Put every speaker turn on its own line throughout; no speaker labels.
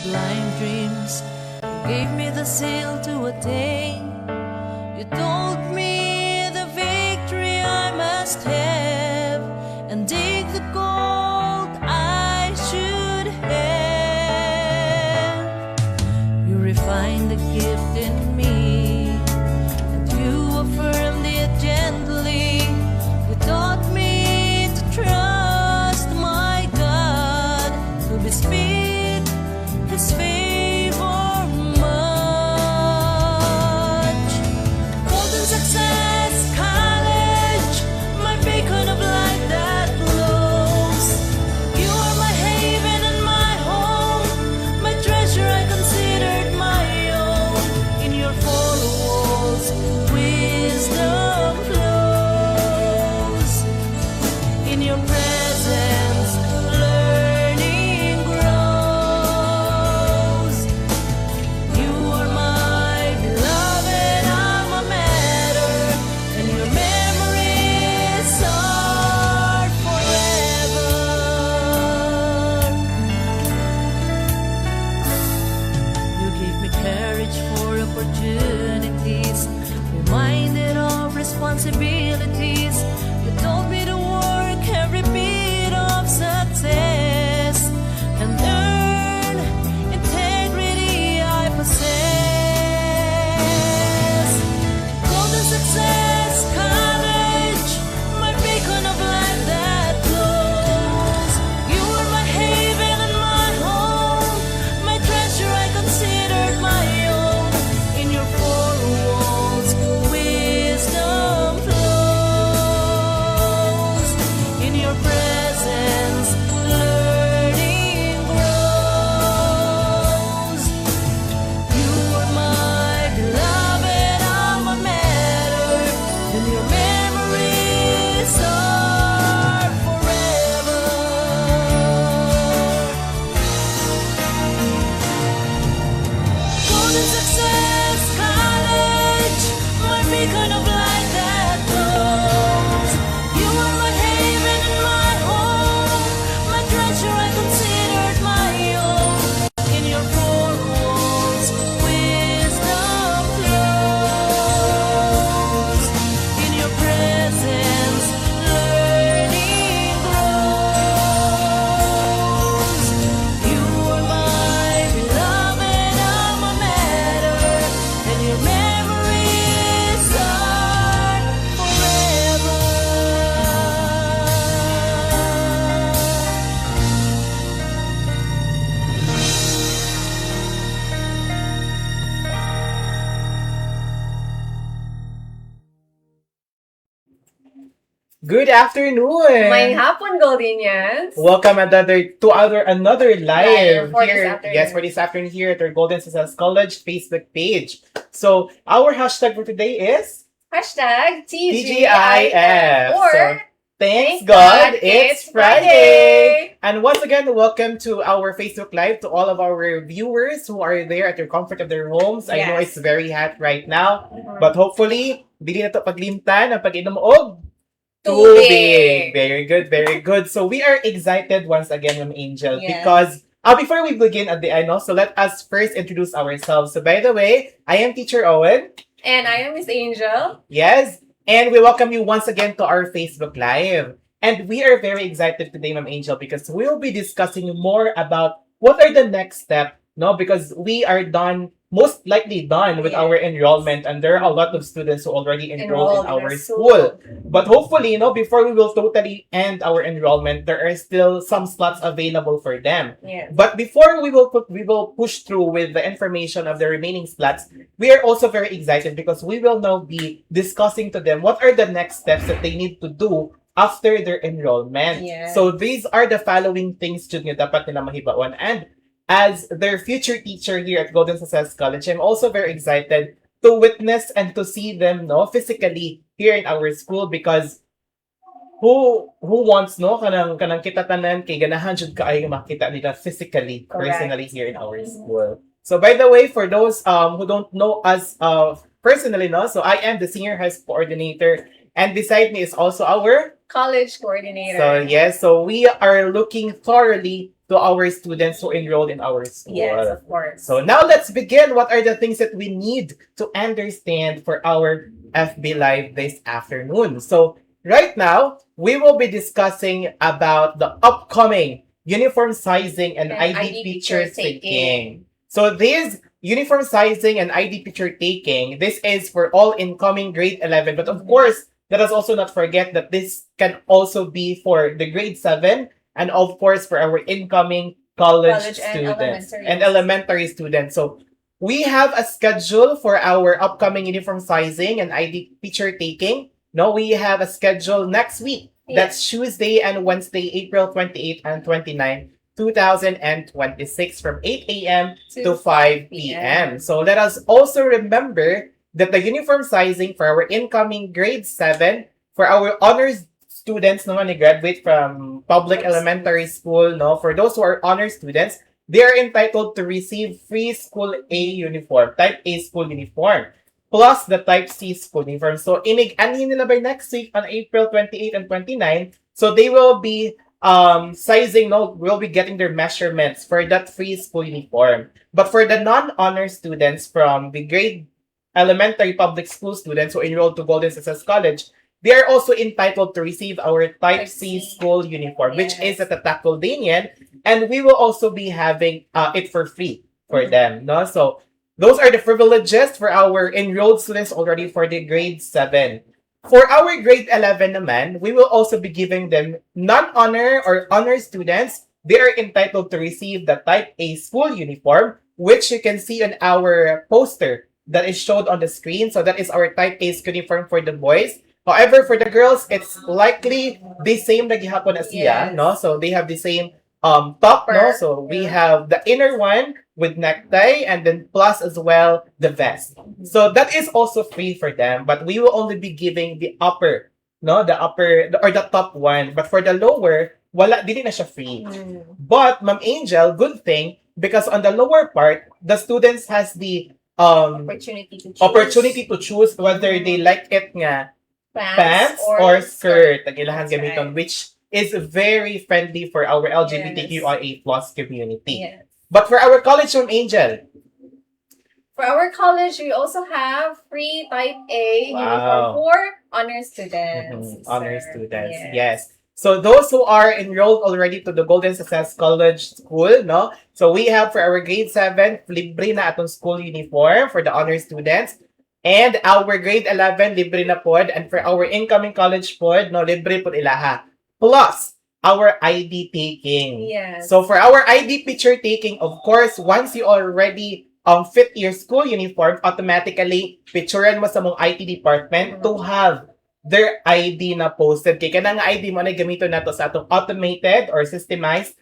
sublime dreams. You gave me the zeal to attain. You told me the victory I must have, and dig the gold I should have. You refined the gift in me, and you affirmed it gently. You taught me to trust my God, to bespeak His favor much. Golden success, college, my beacon of light that glows. You are my haven and my home, my treasure I considered my own. In your four walls, wisdom flows. In your presence, learning grows. You are my beloved alma mater, and your memories are forever. You gave me courage for opportunities, reminded of responsibilities. You told me to work every bit of success and earn integrity I possess. Golden success, college, my beacon of light that glows. You are my haven and my home, my treasure I considered my own. In your four walls, wisdom flows. In your presence, learning grows. You are my beloved alma mater, and your memories are forever. Golden success, college, my beacon of light that glows. You are my haven and my home, my treasure I considered my own. In your four walls, wisdom flows. In your presence, learning grows. You are my beloved alma mater, and your memories are forever.
Good afternoon.
May hapon, Goldenians.
Welcome another live
for this
here.
afternoon.
Yes, for this afternoon here at our Golden Success College Facebook page. So our hashtag for today is
Hashtag
TGIF.
Or
So, thanks
Thank
God
God
it's
it's
Friday. And once again, welcome to our Facebook Live to all of our viewers who are there at the comfort of their homes. I know
Yes.
it's very hot right now, but hopefully, dili na to paglimtan ang pag-inom og tubig. Very good, very good. So we are excited once again, Ma'am Angel,
Yes.
because before we begin at the end, so let us first introduce ourselves. So by the way, I am Teacher Owen.
And I am Miss Angel.
Yes. And we welcome you once again to our Facebook Live. And we are very excited today, Ma'am Angel, because we'll be discussing more about what are the next steps, no? Because we are most likely done with
Yes.
our enrollment, and there are a lot of students who already enrolled in our
our
school. But hopefully, before we will totally end our enrollment, there are still some slots available for them.
Yes.
But before we will push through with the information of the remaining slots, we are also very excited because we will now be discussing to them what are the next steps that they need to do after their enrollment.
Yes.
So these are the following things jud nga dapat nila mahibaon. And as their future teacher here at Golden Success College, I'm also very excited to witness and to see them physically here in our school, because who wants kanang kita tanan kay ganahan jud kaayo makita nila physically,
Correct.
personally here in our school. So by the way, for those who don't know us personally, so I am the senior high school coordinator, and beside me is also our
College coordinator.
so yes, so we are looking thoroughly to our students who enrolled in our school.
Yes, of course.
So now let's begin. What are the things that we need to understand for our FB Live this afternoon? So right now, we will be discussing about the upcoming uniform sizing and ID picture taking. So this uniform sizing and ID picture taking, this is for all incoming grade 11. But of course, let us also not forget that this can also be for the grade 7 and of course for our incoming college students and elementary students. So we have a schedule for our upcoming uniform sizing and ID picture taking. No, we have a schedule next week. That's Tuesday and Wednesday, April 28 and 29, 2026 from 8 a.m. to 5 p.m. So let us also remember that the uniform sizing for our incoming grade 7, for our honors students naman na graduate from public elementary school, no, for those who are honor students, they are entitled to receive free school A uniform, type A school uniform, plus the type C school uniform. So inig-anhin nila by next week on April 28 and 29, so they will be sizing, no, will be getting their measurements for that free school uniform. But for the non-honor students from the grade elementary public school students who enrolled to Golden Success College, they are also entitled to receive our Type C school uniform, which is at the Tacoldanian, and we will also be having it for free for them. No, so those are the privileges for our enrolled students already for the grade 7. For our grade 11 naman, we will also be giving them non-honor or honor students. They are entitled to receive the Type A school uniform, which you can see on our poster that is showed on the screen. So that is our Type A school uniform for the boys. However, for the girls, it's likely the same na gihapon as siya, no? So they have the same top, no? So we have the inner one with necktie and then plus as well the vest. So that is also free for them, but we will only be giving the upper, no? The upper or the top one. But for the lower, wala, dili na siya free. But Ma'am Angel, good thing, because on the lower part, the students has the opportunity to choose whether they like it nga pants or skirt ang ilang gamiton, which is very friendly for our LGBTQIA plus community.
Yes.
But for our college, Ma'am Angel,
For our college, we also have free Type A uniform for honor students.
honor
sir.
students, yes. So those who are enrolled already to the Golden Success College School, no? So we have for our grade 7, libre na atong school uniform for the honor students. And our grade 11, libre na pod. And for our incoming college pod, no, libre pod ilaha. Plus, our ID taking.
Yes.
So for our ID picture taking, of course, once you already fit your school uniform, automatically picturean mo sa mong IT department to have their ID na posted. Kaya kanang ID mo na gamito na to sa atong automated or systemized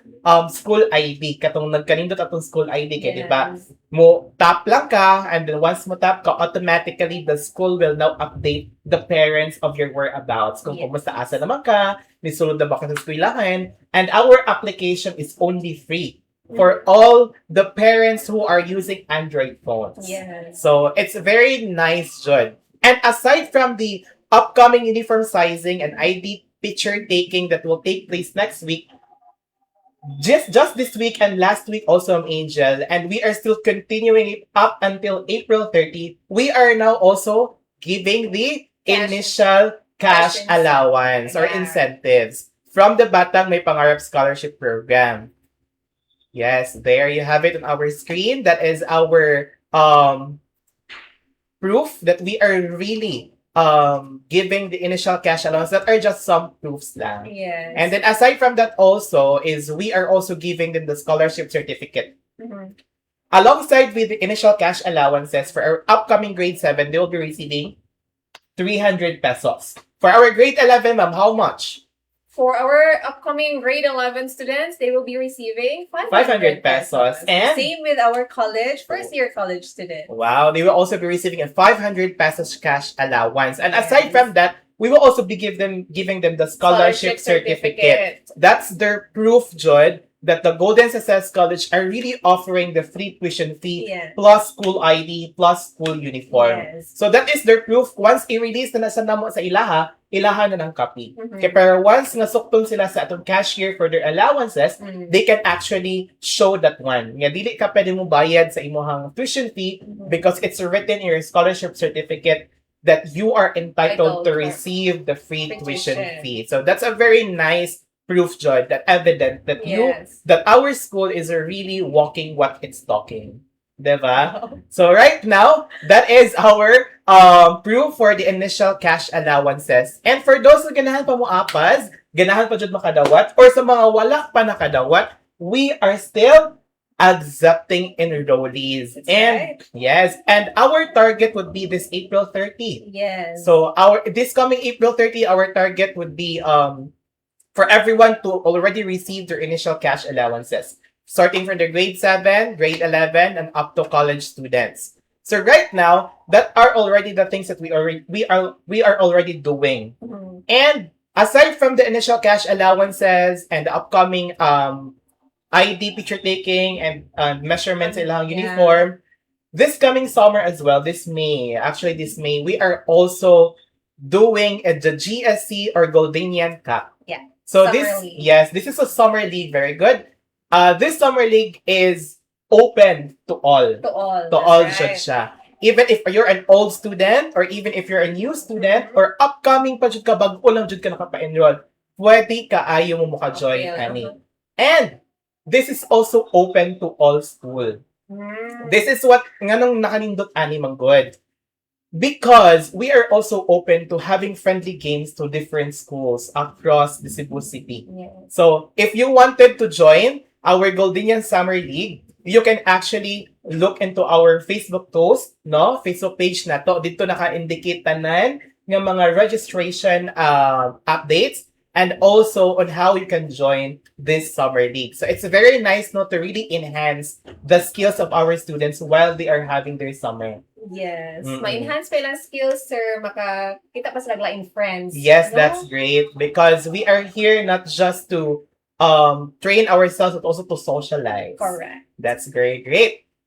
school ID. Katong nagkanindot atong school ID kaya, di ba? Mo tap lang ka, and then once mo tap ka, automatically the school will now update the parents of your whereabouts. Kung kumusta asa naman ka, nisulod na ba ka sa eskwelahan, and our application is only free for all the parents who are using Android phones.
Yes.
So it's very nice, Jud. And aside from the upcoming uniform sizing and ID picture taking that will take place next week, just this week and last week also, Angel, and we are still continuing it up until April 30. We are now also giving the initial cash allowance or incentives from the Batang May Pangarap Scholarship Program. Yes, there you have it on our screen. That is our proof that we are really giving the initial cash allowance. That are just some proofs lang.
Yes.
And then aside from that also is we are also giving them the scholarship certificate. Alongside with the initial cash allowances for our upcoming grade 7, they will be receiving 300 pesos. For our grade 11, ma'am, how much?
For our upcoming grade 11 students, they will be receiving
500 pesos. And
same with our college, first-year college students.
wow, they will also be receiving a 500 pesos cash allowance. And aside from that, we will also be giving them the scholarship certificate. That's their proof, Jud, that the Golden Success College are really offering the free tuition fee
Yes.
plus school ID plus school uniform.
Yes.
So that is their proof. Once i-release na nasa namo sa ilaha na ng copy.
Mhm.
Okay, pero once nasukton sila sa atong cashier for their allowances,
Mm.
they can actually show that one. Nga dili ka pwede mo bayad sa imong tuition fee
Mhm.
because it's written in your scholarship certificate that you are entitled to
Entitled.
receive the free
Free
tuition
tuition.
fee. So that's a very nice proof, Joy, that evident that
Yes.
that our school is really walking what it's talking. Diba? So right now, that is our proof for the initial cash allowances. And for those who ganahan pa mo apas, ganahan pa jud makadawat, or sa mga wala pa nakadawat, we are still accepting enrollees.
That's
And yes, and our target would be this April 30.
Yes.
So this coming April 30, our target would be for everyone to already receive their initial cash allowances, starting from the grade 7, grade 11, and up to college students. So right now, that are already the things that we are already doing.
Mhm.
And aside from the initial cash allowances and the upcoming ID picture taking and measurements in
Yeah.
uniform, this coming summer as well, this May, we are also doing the GSC or Goldenian Cup.
Yeah.
So
Summer league.
this is a summer league, very good. This summer league is open to all.
To all.
To
That's
all
right.
jud siya. Even if you're an old student or even if you're a new student or upcoming pa jud ka, bago lang jud ka nakapa-enroll, pwede ka ayo mo maka-join,
Okay.
ani. And this is also open to all school.
Mm.
This is what nganong nakanindot ani manggod. Because we are also open to having friendly games to different schools across the Cebu City.
Yes.
So, if you wanted to join our Goldenian Summer League, you can actually look into our Facebook post, no? Facebook page na to. Dito naka-indicate tanan ng mga registration updates and also on how you can join this summer league. So it's very nice, no, to really enhance the skills of our students while they are having their summer.
Yes.
Mm-mm.
Ma-enhance pa ilang skills, sir. Makakita pa sila in friends.
Yes,
no?
that's great because we are here not just to train ourselves but also to socialize.
Correct.
That's great.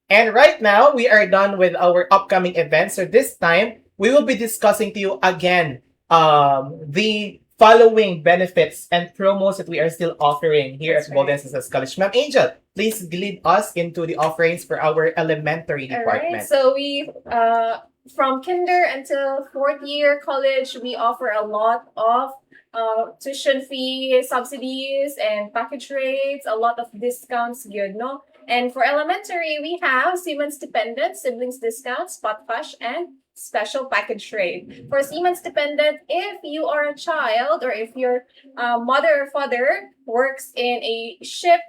And right now, we are done with our upcoming events. So this time, we will be discussing to you again the following benefits and promos that we are still offering here
That's
at Golden
right.
Success College. Ma'am Angel, please lead us into the offerings for our elementary
All
department.
right. So we, from kinder until fourth year college, we offer a lot of tuition fee subsidies and package rates, a lot of discounts, good, no? And for elementary, we have Siemens Dependent, siblings discounts, spot cash, and special package rate. For Siemens Dependent, if you are a child or if your mother or father works in a ship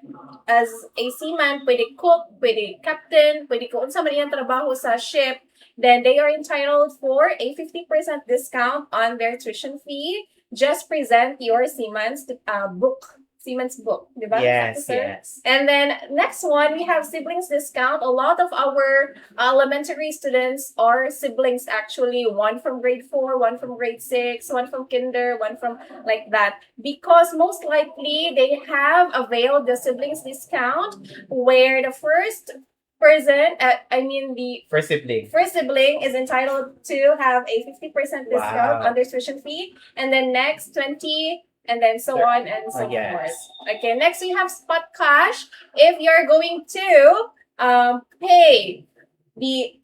as a seaman, pwede cook, pwede captain, pwede kung unsa man iyang trabaho sa ship, then they are entitled for a 50% discount on their tuition fee. Just present your Siemens book. Siemens book, di ba?
Yes,
Sir?
yes.
And then next one, we have siblings discount. A lot of our elementary students are siblings actually. One from grade 4, one from grade 6, one from kinder, one from like that. Because most likely they have availed the siblings discount where the first person, the
First sibling.
first sibling is entitled to have a 50% discount
Wow.
on their tuition fee. And then next 20, and then so
There-
on and so
yes.
forth. Okay, next we have spot cash. If you're going to pay the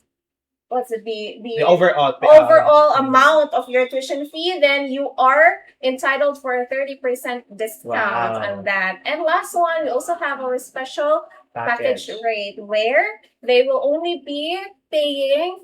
The overall.
overall amount of your tuition fee, then you are entitled for a 30% discount
Wow.
on that. And last one, we also have our special package
package.
rate where they will only be paying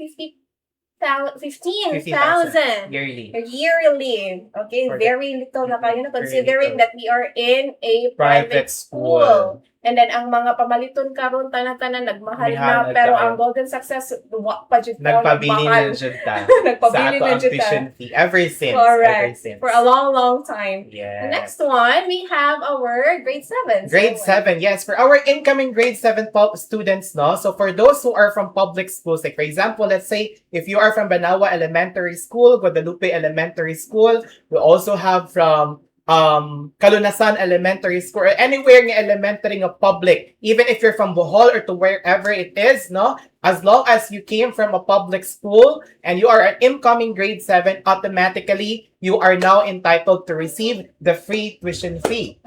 15,000
Yearly.
yearly. Okay,
For the-
very little na kayo na
Very
considering
little.
that we are in a
Private
private
school.
school. And then ang mga pamaliton karon tanan-tanan nagmahal
Mahal
na pero
kayo.
ang Golden Success wa pa jud ko
Nagpabili
nagmahal.
na jud ta.
Nagpabili
sa ato
na
ang
jud ta.
tuition fee. Ever since.
Correct. For a
long
long time.
Yes.
The next one, we have our grade 7.
Grade 7, yes. For our incoming grade 7 students, no? So for those who are from public schools, like for example, let's say if you are from Banawa Elementary School, Guadalupe Elementary School, we also have from Kalunasan Elementary School or anywhere nga elementary nga public, even if you're from Bohol or to wherever it is, no? As long as you came from a public school and you are an incoming grade 7, automatically you are now entitled to receive the free tuition fee.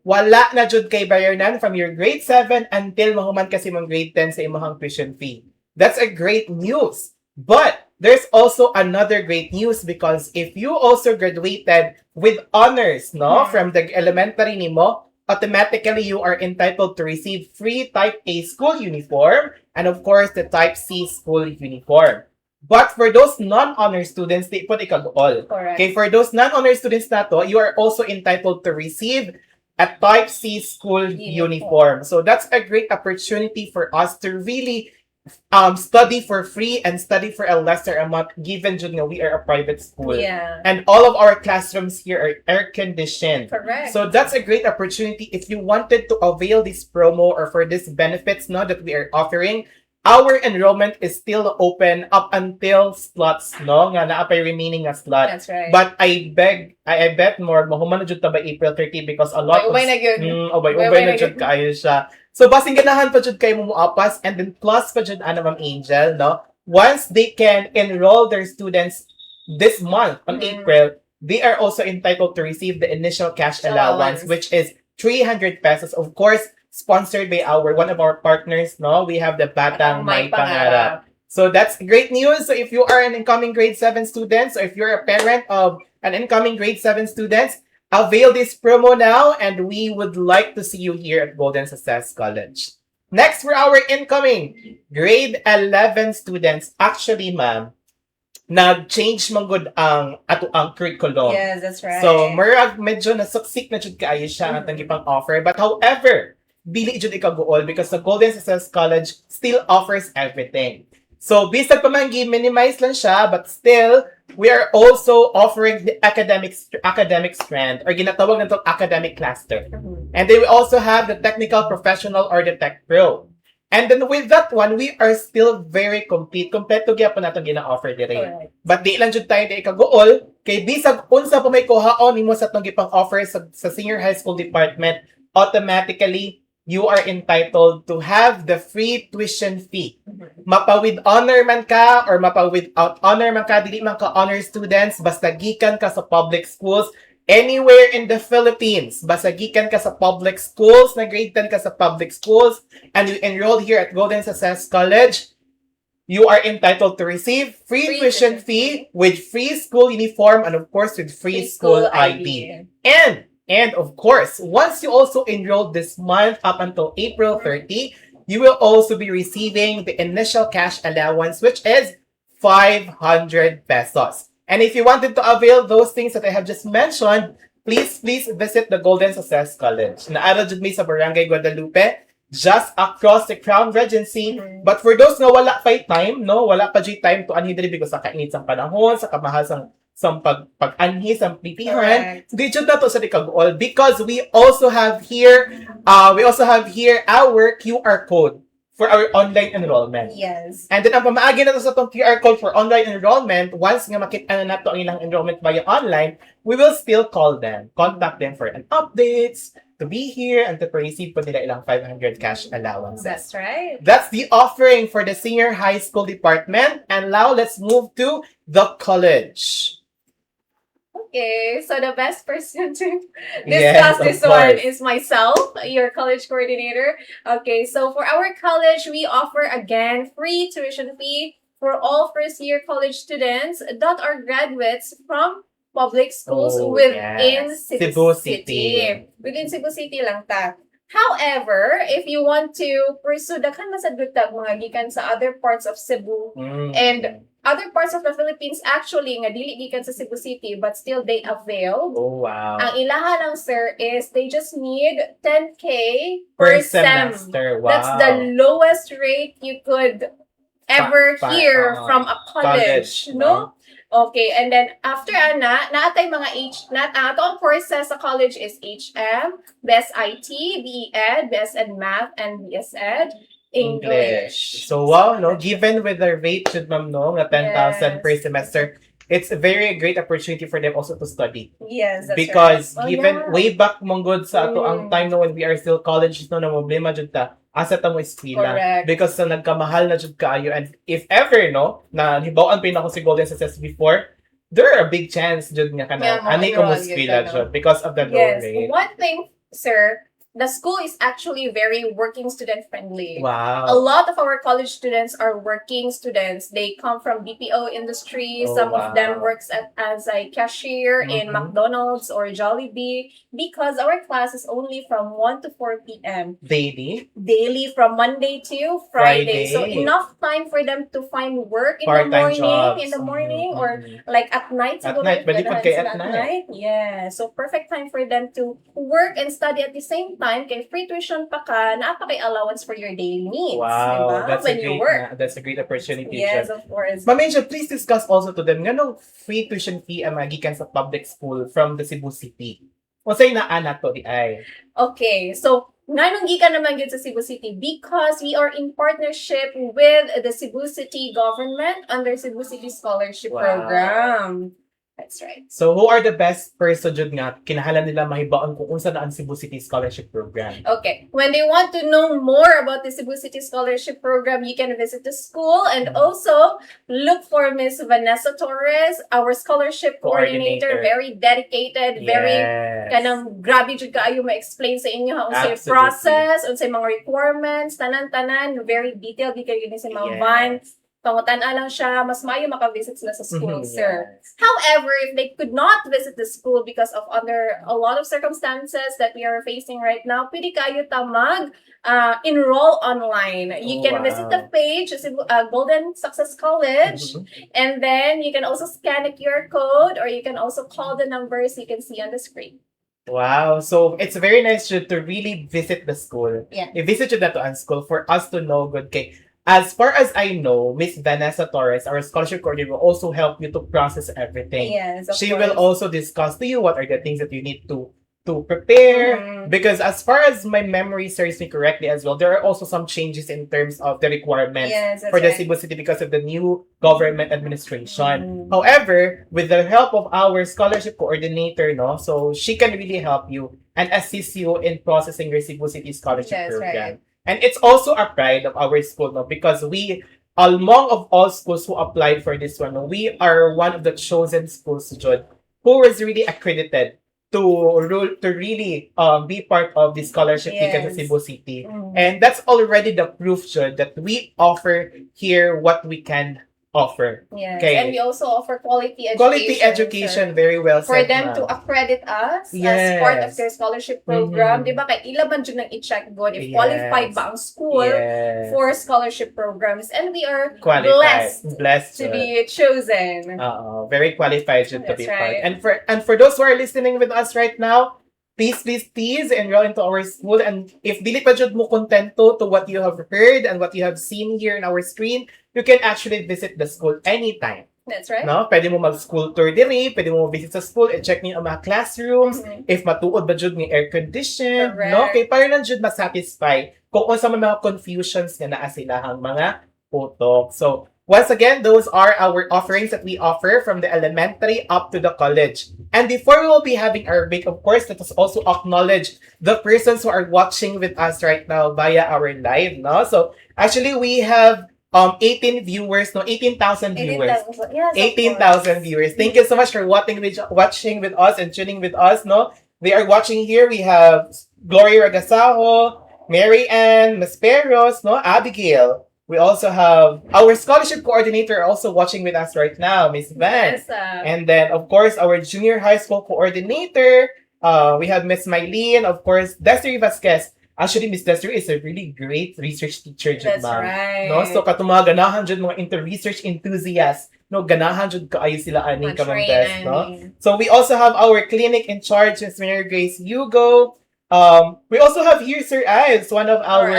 Wala na jud kay bayaran from your grade 7 until mahuman kasi mong grade 10 sa imong tuition fee. That's a great news. But there's also another great news because if you also graduated with honors, no, from the elementary nimo, automatically you are entitled to receive free Type A school uniform and of course the Type C school uniform. But for those non-honor students, di po ikag-all.
Correct.
Okay, for those non-honor students na to, you are also entitled to receive a Type C school uniform. So that's a great opportunity for us to really study for free and study for a lesser amount given jud nga we are a private school.
Yeah.
And all of our classrooms here are air conditioned.
Correct.
So that's a great opportunity if you wanted to avail this promo or for these benefits no that we are offering. Our enrollment is still open up until slots no nga naa pay remaining nga slot.
That's right.
But I bet more mahuman na jud ta by April 30 because a lot
Ubay na gyud.
ubay
Ubay
na
na
jud
gyud.
kaayo siya. So basing ganahan pa jud kay mo muapas and then plus pa jud ana Ma'am Angel no. Once they can enroll their students this month on April, they are also entitled to receive the initial cash allowance which is 300 pesos. Of course, sponsored by one of our partners, no? We have the Batang May Pangarap. So that's great news. So if you are an incoming grade 7 student, so if you're a parent of an incoming grade 7 students, avail this promo now and we would like to see you here at Golden Success College. Next for our incoming grade 11 students. Actually, ma'am, nag-change man gud ang ato ang curriculum.
Yes, that's right.
So, medyo nasuksik na jud kaayo siya ang gipang offer. But however, dili jud ikaguol because the Golden Success College still offers everything. So, bisag pa man minimize lang siya, but still, we are also offering the academic strand or ginatawag na itong academic cluster. And then we also have the technical professional or the tech pro. And then with that one, we are still very complete. Kompleto gyapon nato gina-offer dire.
Correct.
But di lang jud tayo di ikaguol kay bisag unsa pa may kuhaon nimo sa atong gipang offer sa senior high school department, automatically you are entitled to have the free tuition fee. Mapa with honor man ka or mapa without honor man ka, dili man ka honor students, basta gikan ka sa public schools anywhere in the Philippines. Basta gikan ka sa public schools, na grade 10 ka sa public schools, and you enrolled here at Golden Success College, you are entitled to receive free tuition fee with free school uniform and of course with free school ID. And of course, once you also enrolled this month up until April 30, you will also be receiving the initial cash allowance, which is 500 pesos. And if you wanted to avail those things that I have just mentioned, please visit the Golden Success College. Naara jud mi sa Barangay Guadalupe, just across the Crown Regency. But for those na wala pa time, no, wala pa jud time to anhi diri because sa kainit sang panahon, sa kamahal sang pag-anhi sang pitihan, di jud na to sa Dikaguol because we also have here our QR code for our online enrollment.
Yes.
And then ang pamaagi na to sa tong QR code for online enrollment, once nga makita na nato ang ilang enrollment via online, we will still contact them for an updates, to be here, and to receive po nila ilang 500 cash allowances.
That's right.
That's the offering for the senior high school department. And now let's move to the college.
Okay, so the best person to
Yes,
discuss
of
this one
course.
is myself, your college coordinator. Okay, so for our college, we offer again free tuition fee for all first-year college students that are graduates from public schools
Oh,
within
yes.
Cebu
Cebu
City.
City.
Within Cebu City lang ta. However, if you want to pursue daghan masadutag mga gikan sa other parts of Cebu and other parts of the Philippines actually nga dili gikan sa Cebu City but still they avail.
Oh, wow.
Ang ilaha lang sir is they just need 10K
Per
sem.
semester. Wow.
That's the lowest rate you could ever hear from a college, no? Okay, and then after naatay mga ato ang courses sa college is HM, BS IT, BE-Ed, BS Ed Math, and BS Ed English.
So wow, no, given with the rate should ma'am no, nga 10,000
Yes.
per semester, it's a very great opportunity for them also to study.
Yes, that's
Because
right. Oh,
given
yeah.
way back mong good sa ato ang
Mm.
time no when we are still college no na problema jud ta asa ta mo eskwela
Correct.
because sa nagkamahal na jud kaayo, and if ever no na hibaw-an pa ako si Golden Success before, there are a big chance jud nga
Yeah,
kana ani ka mo
ma-enroll yun
eskwela
ka, no?
jud because of the low
Yes.
rate.
One thing, sir, the school is actually very working student friendly. A
Wow.
lot of our college students are working students. They come from BPO industry.
Oh,
Some of them
wow.
works as a cashier in
Mhm.
McDonald's or Jollibee, because our class is only from 1 to 4 p.m.
Daily
daily from Monday to Friday. So
Friday.
enough time for them to find work in the
part-time
morning,
jobs.
or
Mhm.
like at night.
At
siguro,
night, pwede
ganahan
pag kay
sila
at night.
Yeah. So perfect time for them to work and study at the same time. Kay free tuition pa ka, naapa kay allowance for your daily needs.
Wow,
diba?
that's
When
a
you
great
work.
that's a great opportunity.
Yes,
Jen.
of course.
Ma'am Angel, please discuss also to them ngano free tuition fee ang magikan sa public school from the Cebu City. Unsay naa nato di ay?
Okay, so nganong gikan naman gyud sa Cebu City, because we are in partnership with the Cebu City government under Cebu City Scholarship
Wow.
Program. That's right.
So who are the best person jud nga kinahanglan nila mahibaon kung unsa na ang Cebu City Scholarship Program?
Okay, when they want to know more about the Cebu City Scholarship Program, you can visit the school and also look for Miss Vanessa Torres, our scholarship coordinator,
Coordinator.
very dedicated, very kanang grabe jud kaayo ma-explain sa inyo ha unsay
Absolutely.
process, unsay mga requirements, tanan-tanan, very detailed di kayo ni si Ma'am Van. Pangutan-a lang siya, mas maayo maka-visit sila sa school, sir. However, if they could not visit the school because of under a lot of circumstances that we are facing right now, pwede kayo tamag enroll online. You can visit the page, Golden Success College,
Mhm.
and then you can also scan a QR code, or you can also call the numbers you can see on the screen.
Wow. So it's very nice to really visit the school.
Yeah.
I-visit yun na to ang school for us to know good kay. As far as I know, Miss Vanessa Torres, our scholarship coordinator, will also help you to process everything.
Yes, of
She
course.
will also discuss to you what are the things that you need to prepare.
Mhm.
Because as far as my memory serves me correctly as well, there are also some changes in terms of the requirements
Yes, that's
for the
right.
Cebu City because of the new government administration.
Mm.
However, with the help of our scholarship coordinator, no, so she can really help you and assist you in processing your Cebu City scholarship
That's
program. And it's also a pride of our school, no, because we, among of all schools who applied for this one, no, we are one of the chosen schools, Jud, who was really accredited to really be part of the scholarship because of
Yes.
Cebu City.
Mm.
And that's already the proof, Jud, that we offer here what we can offer.
Yes.
Okay.
And we also offer quality education.
Quality education, very well
For
said,
them
ma'am.
to accredit us as
Yes.
part of their scholarship program.
Mhm.
Di ba? Kay ilaban dyan nang i-check good if
Yes.
qualified ba ang school
Yes.
for scholarship programs. And we are
Qualified.
blessed to
Jud.
be chosen.
Very qualified Jud, to
That's
be part.
right.
And for those who are listening with us right now, please enroll into our school. And if dili pa jud mo kontento to what you have heard and what you have seen here in our screen, you can actually visit the school anytime.
That's right.
No? Pwede mo mag-school tour diri, pwede mo visit sa school, i-check niyo ang mga classrooms,
Mhm.
if matuod ba jud ni air condition,
Correct.
no? Kay para lang jud ma-satisfy kung unsa man mga confusions nga naa silahang mga utok. So, once again, those are our offerings that we offer from the elementary up to the college. And before we will be having our break, of course, let us also acknowledge the persons who are watching with us right now via our live, no? So, actually, we have 18 viewers, no? 18,000 viewers.
18,000. Yes, of
18,000 viewers. Thank you so much for watching with us and tuning with us, no? They are watching here. We have Gloria Ragasaho, Mary Ann Masperos, no? Abigail. We also have our scholarship coordinator also watching with us right now, Miss Van.
Yes,
And then, of course, our junior high school coordinator, we have Miss Mylene, of course, Desiree Vasquez. Actually, Miss Desiree is a really great research teacher, Jud,
that's
ma'am.
right.
No, so katong mga ganahan jud mga research enthusiasts, no, ganahan jud kaayo sila ani ka mga best, no. So we also have our clinic in charge, Ms. Mary Grace Hugo. We also have here Sir Ives, one of our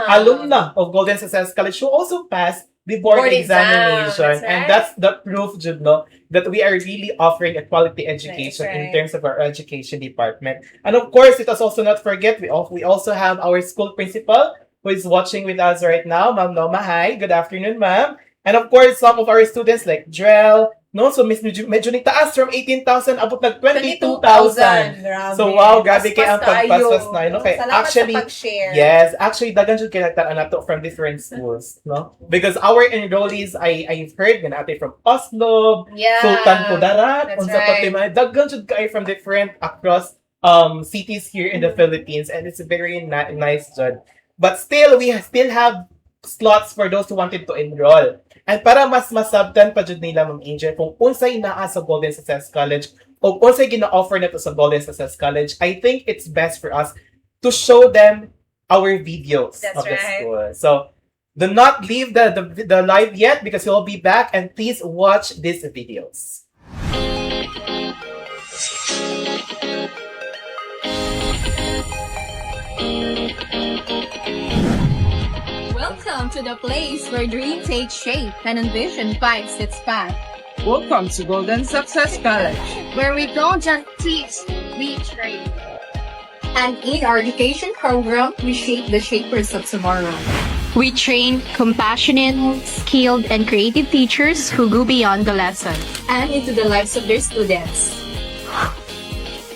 alumna of Golden Success College, who also passed the board examination.
That's right.
And that's the proof, Jud, no, that we are really offering a quality education
That's
in
right.
terms of our education department. And of course, let us also not forget, we also have our school principal who is watching with us right now, Ma'am Noma. Hi, good afternoon, ma'am. And of course, some of our students like Drell, No? So, medyo nitaas from 18,000 abot nag 22,000.
Grabe.
So, wow, grabe kay ang
Paspas
pagpaspas
kaayo.
na. No? Kay,
Salamat
actually,
sa pag-share.
yes, actually, dagan jud kay nagtaan nato from different schools. No? Because our enrollees, I've heard nga natin from Oslo,
Yeah.
Sultan Kudarat,
That's
unsa pa
right.
tayo mga daghan jud kay from different across cities here in the Philippines, and it's a very nice jud. But still, we still have slots for those who wanted to enroll. And para mas masabtan pa jud nila, Ma'am Angel, kung unsay naa sa Golden Success College o unsay gina-offer nato sa Golden Success College, I think it's best for us to show them our videos
That's
of the
right.
school. So, do not leave the live yet because we'll be back, and please watch these videos.
Welcome to the place where dream takes shape and ambition finds its path.
Welcome to Golden Success College.
Where we don't just teach, we train. And in our education program, we shape the shapers of tomorrow. We train compassionate, skilled, and creative teachers who go beyond the lesson and into the lives of their students.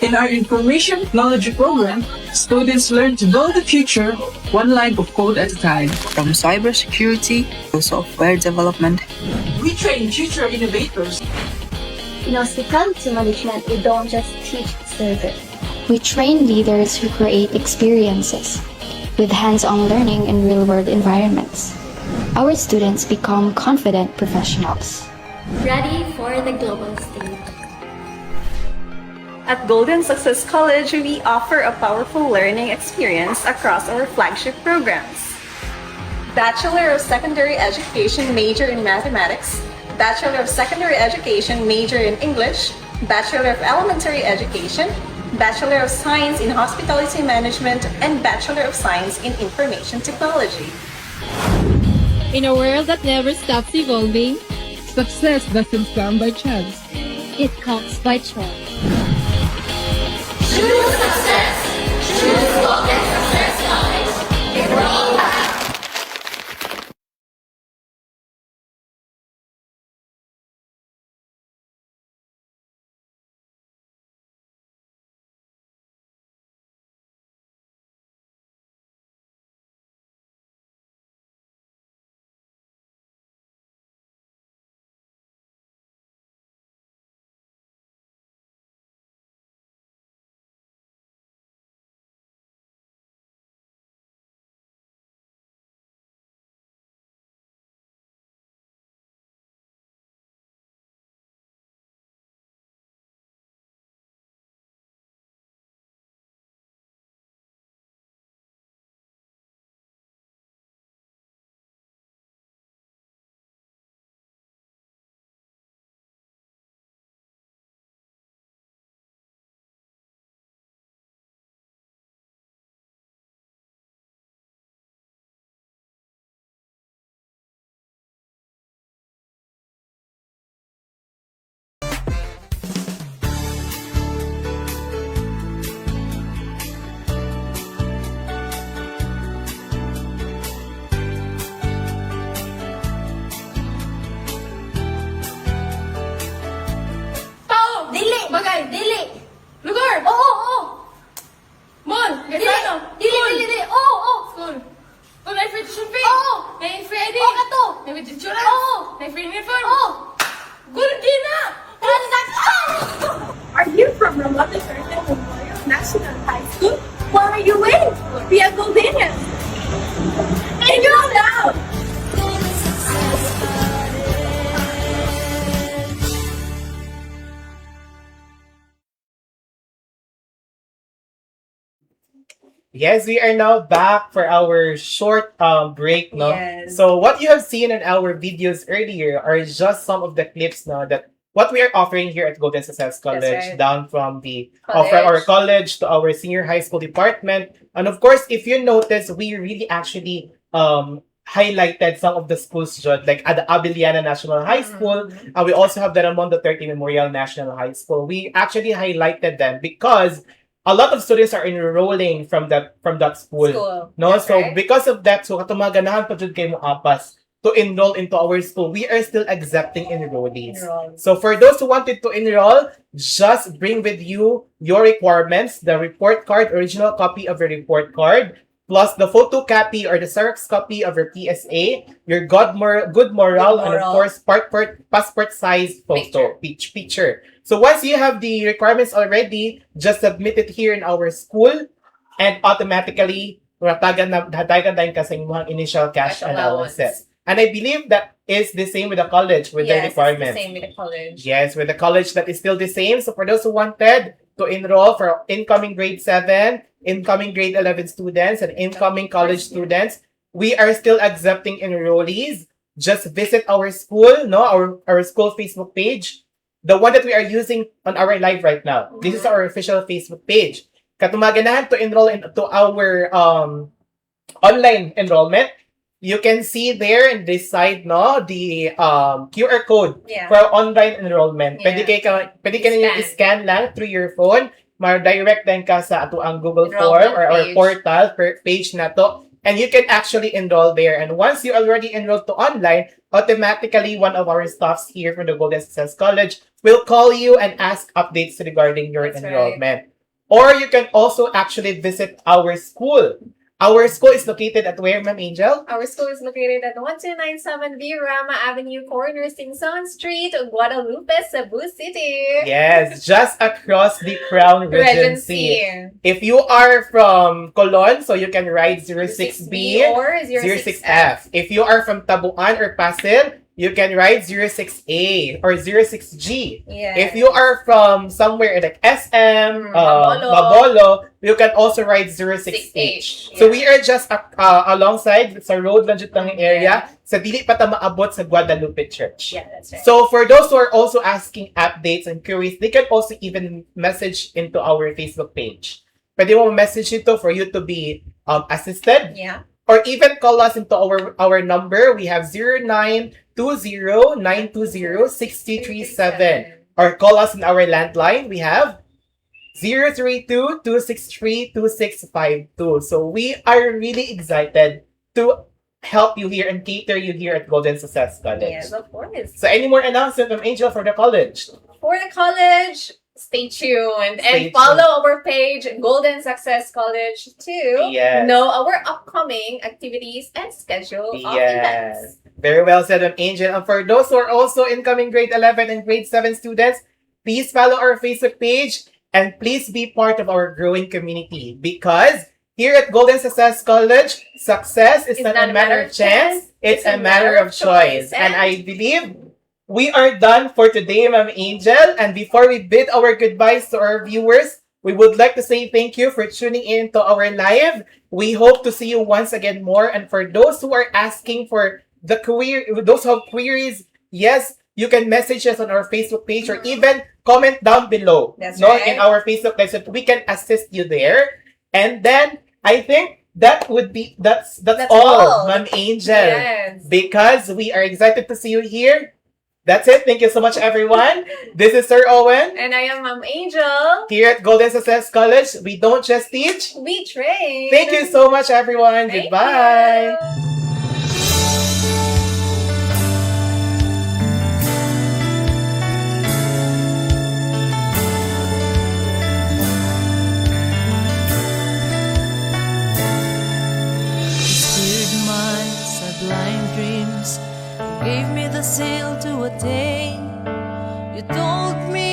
In our Information Technology program, students learn to build the future one line of code at a time.
From cybersecurity to software development,
We train future innovators.
In hospitality management, we don't just teach service. We train leaders who create experiences with hands-on learning in real-world environments. Our students become confident professionals.
Ready for the global stage.
At Golden Success College, we offer a powerful learning experience across our flagship programs. Bachelor of Secondary Education major in Mathematics, Bachelor of Secondary Education major in English, Bachelor of Elementary Education, Bachelor of Science in Hospitality Management, and Bachelor of Science in Information Technology.
In a world that never stops evolving,
Success doesn't come by chance.
It comes by choice.
Dili! Bagay! Dili!
lugar!
Oo! Oo!
Mon!
Dili!
Gasano!
Dili! Dili! Dili! Oo! Oo!
School! Oh, may free tuition fee!
Oo!
May free ID!
Oo, kato!
May with insurance!
Oo!
May free uniform!
Oo!
Good din na!
Are you from Ramada Circle Memorial National High School? What are you waiting for? Be a Goldenian! Enroll now!
Yes, we are now back for our short break, no?
Yes.
So what you have seen in our videos earlier are just some of the clips now that what we are offering here at Golden Success College,
right.
down from from our college to our senior high school department. And of course, if you notice, we really actually highlighted some of the schools, like at the Abiliana National High School. We also have the Ramon Duterte Memorial National High School. We actually highlighted them because a lot of students are enrolling from that school. No,
That's
so
right.
because of that, so katong mga ganahan pa jud kay mo apas to enroll into our school. We are still accepting enrollees. So for those who wanted to enroll, just bring with you your requirements, the report card, original copy of your report card, plus the photocopy or the Xerox copy of your PSA, your good moral, and of course, passport size photo, picture. So once you have the requirements already, just submit it here in our school, and automatically, hatagan tayong kasing mga initial cash allowances. And I believe that is the same with the college, with the requirements.
It's the same with the college.
Yes, with the college, that is still the same. So for those who wanted to enroll for incoming grade 7, incoming grade 11 students, and incoming college students, we are still accepting enrollees. Just visit our school, our school Facebook page, the one that we are using on our live right now. This is our official Facebook page. Katumaganahan to enroll into our online enrollment. You can see there in this side, the QR code for online enrollment. Pwede ka ninyo i-scan lang through your phone. Ma-direct din ka sa ato ang Google Form or our portal page na to. And you can actually enroll there. And once you already enrolled to online, automatically one of our staffs here from the Golden Success College will call you and ask updates regarding your enrollment. Or you can also actually visit our school. Our school is located at where, Ma'am Angel?
Our school is located at 1297 V. Rama Avenue, corner Singson Street, Guadalupe, Cebu City.
Yes, just across the Crown Regency. If you are from Colon, so you can ride 06B
or
06F. If you are from Tabuan or Pasir, you can ride 06A or 06G. If you are from somewhere like SM, Mabolo, you can also ride 06H. So we are just alongside sa road lang dito ng area sa dili pa ta maabot sa Guadalupe Church.
Yeah, that's right.
So for those who are also asking updates and queries, they can also even message into our Facebook page. Pwede mo message ito for you to be assisted.
Yeah.
Or even call us into our number. We have 0920-920-6037. Or call us in our landline. We have 032-263-2652. So we are really excited to help you here and cater you here at Golden Success College.
Yes, of course.
So any more announcement from Angel for the college?
For the college, stay tuned
Stay
and follow our page, Golden Success College, to know our upcoming activities and schedule of events.
Very well said, Angel. And for those who are also incoming grade 11 and grade 7 students, please follow our Facebook page and please be part of our growing community, because here at Golden Success College, success is not a matter of chance, it's a matter of choice. And I believe we are done for today, Ma'am Angel. And before we bid our goodbyes to our viewers, we would like to say thank you for tuning in to our live. We hope to see you once again more. And for those who are asking for the those who have queries, yes, you can message us on our Facebook page or even comment down below.
That's right.
In our Facebook page, so we can assist you there. And then I think that's all, Ma'am Angel.
Yes.
Because we are excited to see you here. That's it. Thank you so much, everyone. This is Sir Owen.
And I am Ma'am Angel.
Here at Golden Success College, we don't just teach,
we train.
Thank you so much, everyone.
Thank
Goodbye.
you.
Gave me the sail to attain. You told me